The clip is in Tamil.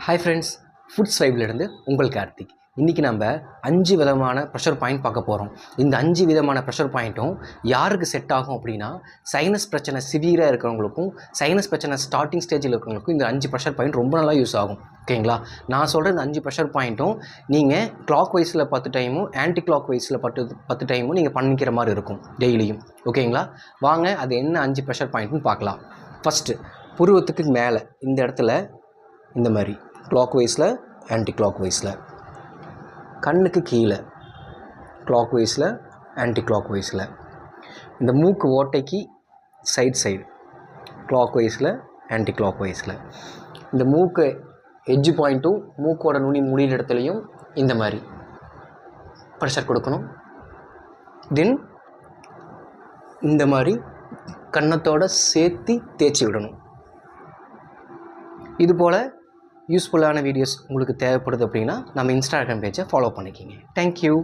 ஹாய் ஃப்ரெண்ட்ஸ், ஃபுட்ஸ் வைப்லேருந்து உங்கள் கார்த்திக். இன்றைக்கி நம்ம 5 விதமான ப்ரெஷர் பாயிண்ட் பார்க்க போகிறோம். இந்த 5 விதமான ப்ரெஷர் பாயிண்ட்டும் யாருக்கு செட் ஆகும் அப்படின்னா, சைனஸ் பிரச்சனை சிவியராக இருக்கிறவங்களுக்கும் சைனஸ் பிரச்சனை ஸ்டார்டிங் ஸ்டேஜில் இருக்கிறவங்களுக்கும் இந்த 5 ப்ரெஷர் பாயிண்ட் ரொம்ப நல்லா யூஸ் ஆகும். ஓகேங்களா? நான் சொல்கிற இந்த 5 ப்ரெஷர் பாயிண்ட்டும் நீங்கள் கிளாக் வைஸில் 10 டைமும் ஆன்டி கிளாக் வைஸில் 10 டைமும் நீங்கள் பண்ணிக்கிற மாதிரி இருக்கும் டெய்லியும். ஓகேங்களா? வாங்க அது என்ன 5 ப்ரெஷர் பாயிண்ட்னு பார்க்கலாம். ஃபஸ்ட்டு, புருவத்துக்கு மேலே இந்த இடத்துல இந்த மாதிரி கிளாக் வைஸில் ஆன்டி கிளாக் வைஸில், கண்ணுக்கு கீழே கிளாக் வைஸில் ஆன்டி கிளாக் வைஸில், இந்த மூக்கு ஓட்டைக்கு சைடு கிளாக் வைஸில் ஆன்டி கிளாக் வைஸில், இந்த மூக்கு எட்ஜ் பாயிண்ட்டும் மூக்கோட நுனி முடிகிற இடத்துலையும் இந்த மாதிரி ப்ரெஷர் கொடுக்கணும். தென் இந்த மாதிரி கன்னத்தோடு சேர்த்து தேய்ச்சி விடணும். இதுபோல் யூஸ்ஃபுல்லான வீடியோஸ் உங்களுக்கு தேவைப்படுது அப்படின்னா நம்ம இன்ஸ்டாகிராம் பேஜை ஃபாலோ பண்ணிக்கிங்க. தேங்க்யூ.